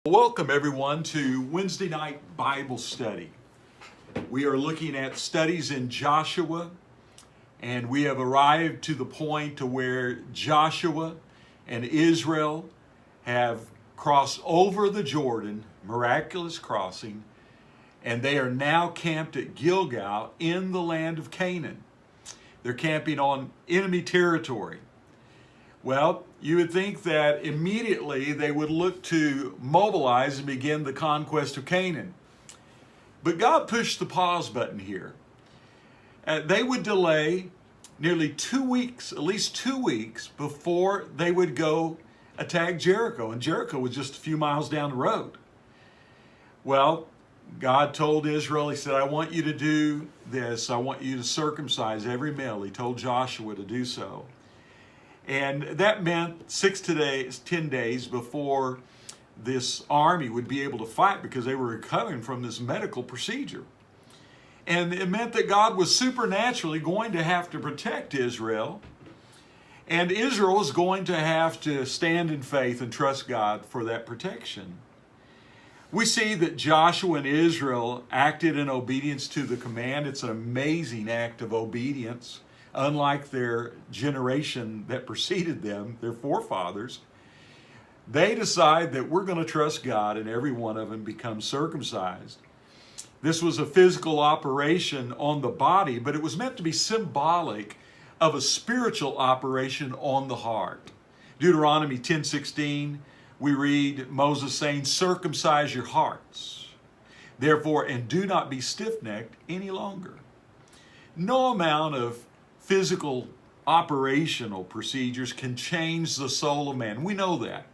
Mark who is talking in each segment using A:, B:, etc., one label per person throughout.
A: Welcome everyone to Wednesday night Bible study. We are looking at studies in Joshua, and we have arrived to the point to where Joshua and Israel have crossed over the Jordan, miraculous crossing, and they are now camped at Gilgal in the land of Canaan. They're camping on enemy territory. Well, you would think that immediately they would look to mobilize and begin the conquest of Canaan. But God pushed the pause button here. They would delay nearly 2 weeks, at least 2 weeks, before they would go attack Jericho. And Jericho was just a few miles down the road. Well, God told Israel, He said, I want you to do this. I want you to circumcise every male. He told Joshua to do so. And that meant 10 days before this army would be able to fight, because they were recovering from this medical procedure. And it meant that God was supernaturally going to have to protect Israel. And Israel was going to have to stand in faith and trust God for that protection. We see that Joshua and Israel acted in obedience to the command. It's an amazing act of obedience. Unlike their generation that preceded them, their forefathers, they decide that we're going to trust God, and every one of them becomes circumcised. This was a physical operation on the body, but it was meant to be symbolic of a spiritual operation on the heart. Deuteronomy 10:16, we read Moses saying, circumcise your hearts, therefore, and do not be stiff-necked any longer. No amount of physical operational procedures can change the soul of man. We know that.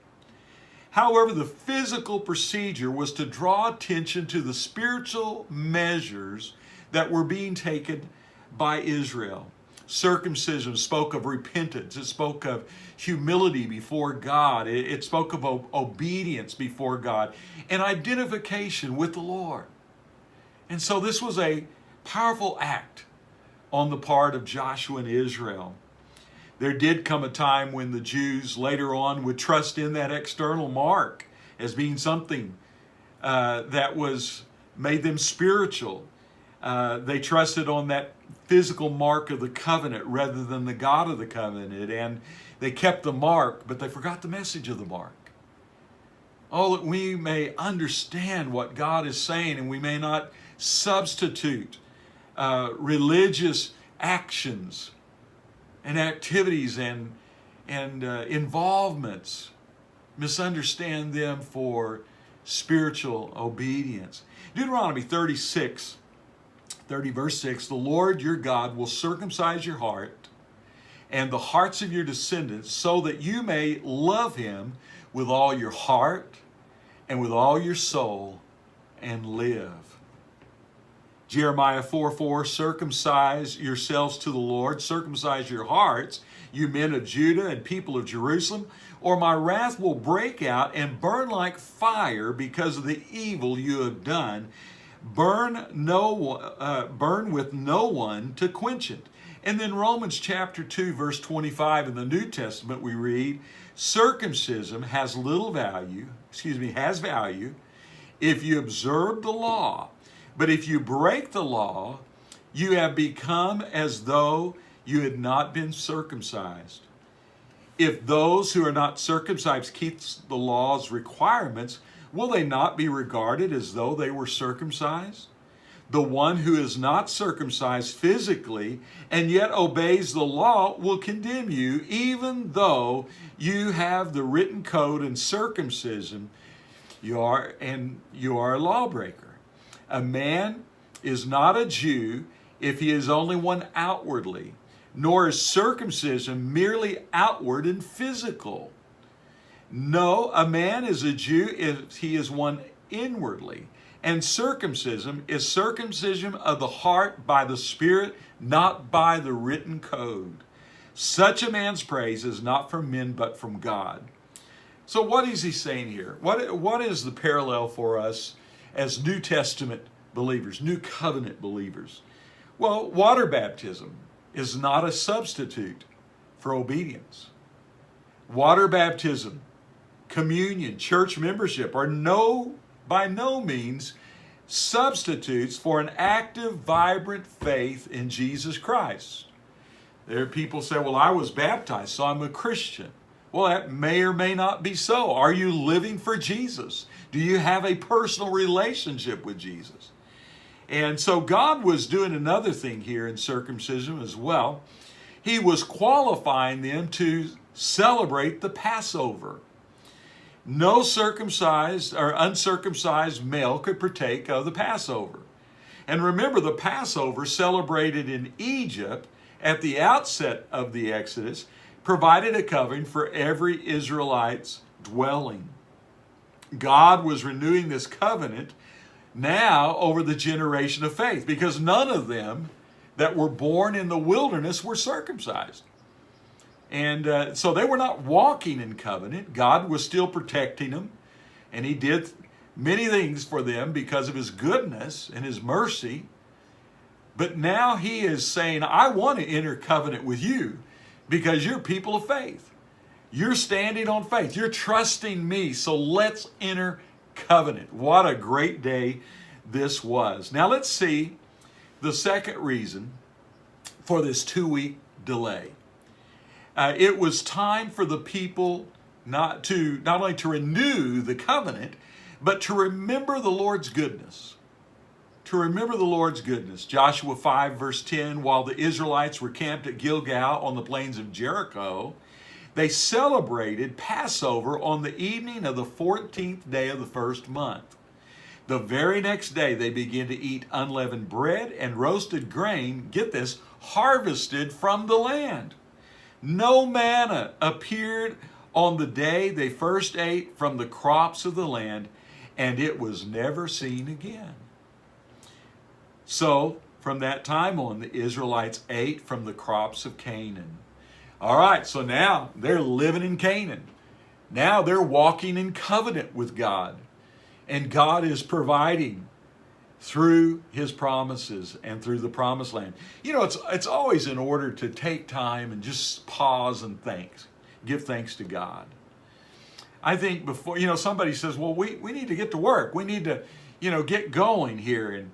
A: However, the physical procedure was to draw attention to the spiritual measures that were being taken by Israel. Circumcision spoke of repentance. It spoke of humility before God. It spoke of obedience before God and identification with the Lord. And so this was a powerful act on the part of Joshua and Israel. There did come a time when the Jews later on would trust in that external mark as being something that made them spiritual. They trusted on that physical mark of the covenant rather than the God of the covenant, and they kept the mark, but they forgot the message of the mark. Oh, that we may understand what God is saying, and we may not substitute religious actions and activities and involvements, misunderstand them for spiritual obedience. Deuteronomy 30 verse 6, the Lord your God will circumcise your heart and the hearts of your descendants, so that you may love Him with all your heart and with all your soul and live. Jeremiah 4:4, circumcise yourselves to the Lord, circumcise your hearts, you men of Judah and people of Jerusalem, or my wrath will break out and burn like fire because of the evil you have done. Burn with no one to quench it. And then Romans chapter 2, verse 25 in the New Testament, we read, circumcision has value if you observe the law. But if you break the law, you have become as though you had not been circumcised. If those who are not circumcised keep the law's requirements, will they not be regarded as though they were circumcised? The one who is not circumcised physically and yet obeys the law will condemn you, even though you have the written code and circumcision. You are a lawbreaker. A man is not a Jew if he is only one outwardly, nor is circumcision merely outward and physical. No, a man is a Jew if he is one inwardly. And circumcision is circumcision of the heart by the Spirit, not by the written code. Such a man's praise is not from men, but from God. So what is he saying here? What is the parallel for us as New Testament believers, New Covenant believers? Well, water baptism is not a substitute for obedience. Water baptism communion, church membership are by no means substitutes for an active, vibrant faith in Jesus Christ. There are people say, well, I was baptized, so I'm a Christian. Well, that may or may not be so. Are you living for Jesus? Do you have a personal relationship with Jesus? And so God was doing another thing here in circumcision as well. He was qualifying them to celebrate the Passover. No circumcised or uncircumcised male could partake of the Passover. And remember, the Passover celebrated in Egypt at the outset of the Exodus provided a covering for every Israelite's dwelling. God was renewing this covenant now over the generation of faith, because none of them that were born in the wilderness were circumcised. And so they were not walking in covenant. God was still protecting them, and he did many things for them because of his goodness and his mercy. But now he is saying, I want to enter covenant with you because you're people of faith. You're standing on faith. You're trusting me. So let's enter covenant. What a great day this was. Now let's see the second reason for this 2-week delay. It was time for the people not only to renew the covenant, but to remember the Lord's goodness. To remember the Lord's goodness. Joshua 5 verse 10, while the Israelites were camped at Gilgal on the plains of Jericho, they celebrated Passover on the evening of the 14th day of the first month. The very next day they began to eat unleavened bread and roasted grain, get this, harvested from the land. No manna appeared on the day they first ate from the crops of the land, and it was never seen again. So, from that time on, the Israelites ate from the crops of Canaan. All right, so now they're living in Canaan. Now they're walking in covenant with God. And God is providing through his promises and through the promised land. You know, it's always in order to take time and just pause and give thanks to God. I think before, somebody says, well, we need to get to work. We need to, get going here. And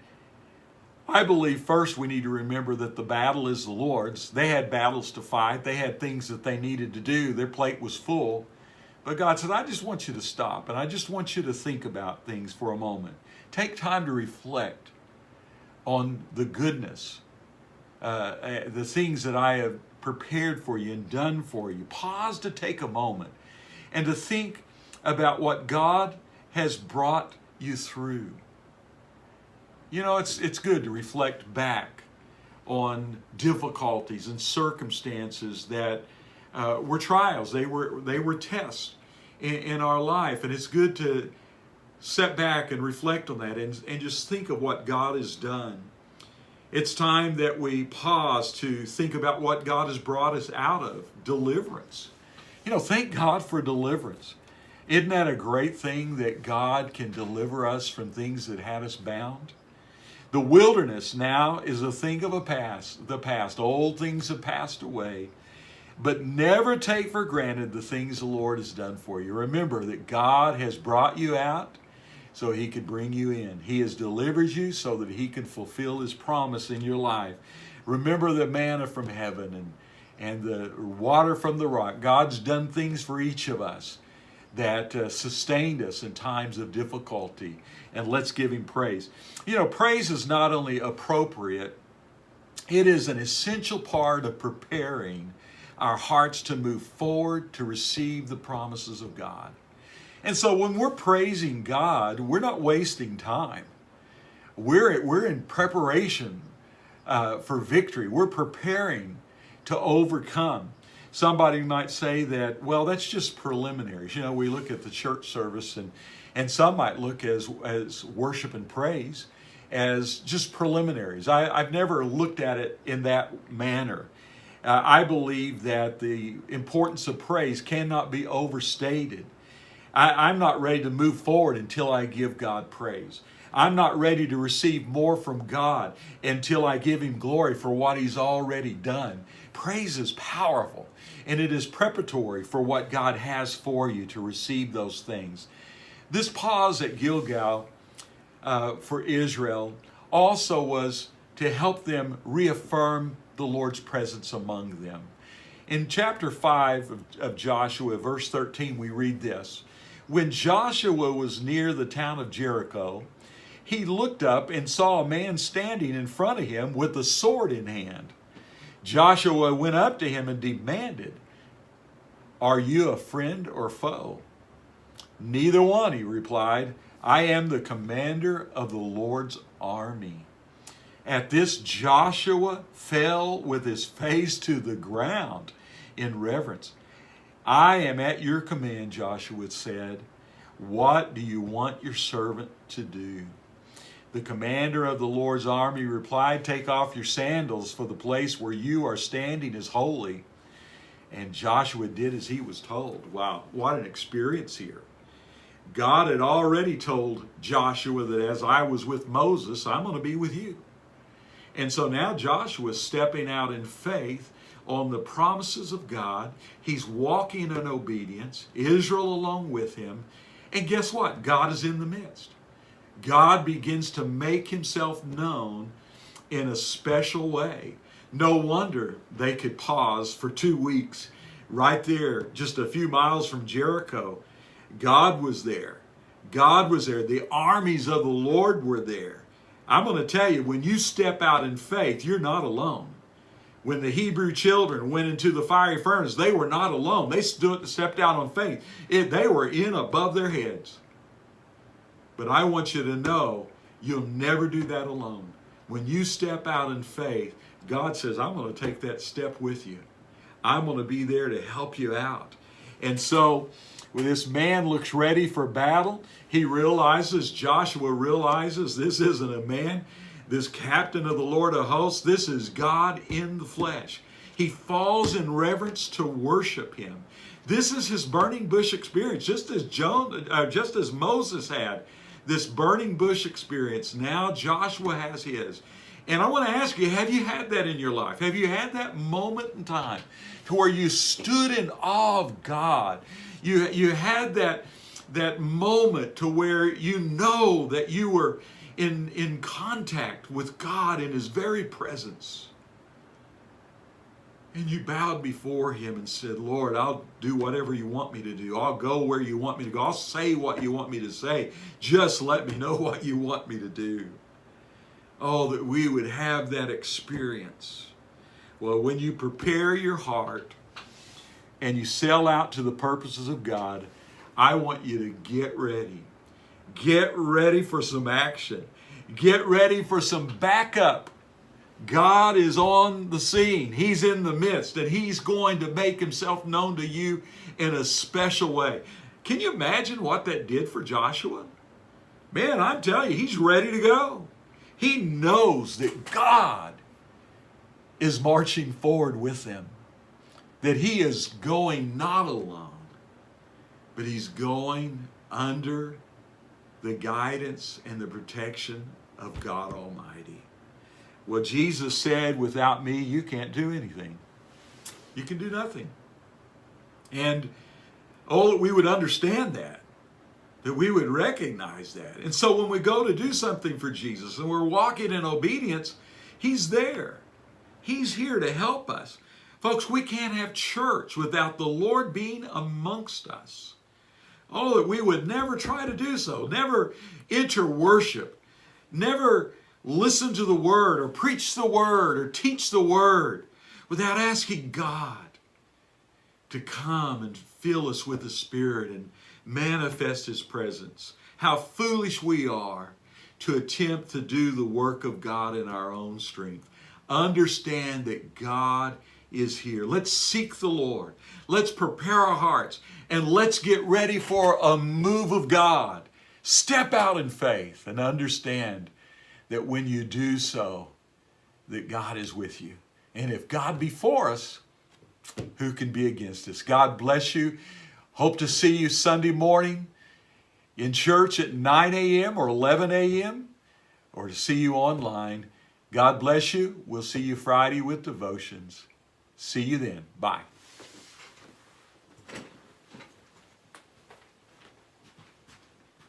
A: I believe first we need to remember that the battle is the Lord's. They had battles to fight. They had things that they needed to do. Their plate was full. But God said, I just want you to stop, and I just want you to think about things for a moment. Take time to reflect on the goodness, the things that I have prepared for you and done for you. Pause to take a moment and to think about what God has brought you through. It's good to reflect back on difficulties and circumstances that were trials. They were tests in our life, and it's good to set back and reflect on that and just think of what God has done. It's time that we pause to think about what God has brought us out of, deliverance. Thank God for deliverance. Isn't that a great thing that God can deliver us from things that had us bound? The wilderness now is a thing of the past. Old things have passed away. But never take for granted the things the Lord has done for you. Remember that God has brought you out so he could bring you in. He has delivered you so that he can fulfill his promise in your life. Remember the manna from heaven and the water from the rock. God's done things for each of us that sustained us in times of difficulty. And let's give him praise. Praise is not only appropriate, it is an essential part of preparing our hearts to move forward to receive the promises of God. And so when we're praising God, we're not wasting time. We're in preparation for victory. We're preparing to overcome. Somebody might say that, well, that's just preliminaries. We look at the church service and some might look as worship and praise as just preliminaries. I've never looked at it in that manner. I believe that the importance of praise cannot be overstated. I'm not ready to move forward until I give God praise. I'm not ready to receive more from God until I give Him glory for what He's already done. Praise is powerful, and it is preparatory for what God has for you to receive those things. This pause at Gilgal for Israel also was to help them reaffirm the Lord's presence among them. In chapter 5 of Joshua, verse 13, we read this. When Joshua was near the town of Jericho, he looked up and saw a man standing in front of him with a sword in hand. Joshua went up to him and demanded, "Are you a friend or foe?" "Neither one," he replied. "I am the commander of the Lord's army." At this, Joshua fell with his face to the ground in reverence. "I am at your command," Joshua said. "What do you want your servant to do?" The commander of the Lord's army replied, "Take off your sandals, for the place where you are standing is holy." And Joshua did as he was told. Wow, what an experience here. God had already told Joshua that as I was with Moses, I'm going to be with you. And so now Joshua is stepping out in faith on the promises of God. He's walking in obedience, Israel along with him. And guess what? God is in the midst. God begins to make himself known in a special way. No wonder they could pause for 2 weeks right there, just a few miles from Jericho. God was there. God was there. The armies of the Lord were there. I'm going to tell you, when you step out in faith, you're not alone. When the Hebrew children went into the fiery furnace, they were not alone. They stepped out on faith. They were in above their heads. But I want you to know, you'll never do that alone. When you step out in faith, God says, I'm going to take that step with you. I'm going to be there to help you out. And so, when this man looks ready for battle, Joshua realizes this isn't a man, this captain of the Lord of hosts, this is God in the flesh. He falls in reverence to worship him. This is his burning bush experience, just as Moses had this burning bush experience. Now Joshua has his. And I want to ask you, have you had that in your life? Have you had that moment in time to where you stood in awe of God? You had that moment to where you know that you were in contact with God in his very presence. And you bowed before him and said, Lord, I'll do whatever you want me to do. I'll go where you want me to go. I'll say what you want me to say. Just let me know what you want me to do. Oh, that we would have that experience. Well, when you prepare your heart and you sell out to the purposes of God, I want you to get ready. Get ready for some action. Get ready for some backup. God is on the scene. He's in the midst, and he's going to make himself known to you in a special way. Can you imagine what that did for Joshua? Man, I'm telling you, he's ready to go. He knows that God is marching forward with him, that he is going not alone, but he's going under the guidance and the protection of God Almighty. Well, Jesus said, without me, you can't do anything. You can do nothing. And that we would understand that we would recognize that. And so when we go to do something for Jesus and we're walking in obedience, he's there. He's here to help us. Folks, we can't have church without the Lord being amongst us. Oh, that we would never try to do so, never enter worship, never listen to the word or preach the word or teach the word without asking God to come and fill us with the Spirit and manifest his presence. How foolish we are to attempt to do the work of God in our own strength. Understand that God is here. Let's seek the Lord. Let's prepare our hearts and let's get ready for a move of God. Step out in faith and understand that when you do so, that God is with you. And if God be for us, who can be against us? God bless you. Hope to see you Sunday morning in church at 9 a.m. or 11 a.m. or to see you online. God bless you. We'll see you Friday with devotions. See you then. Bye.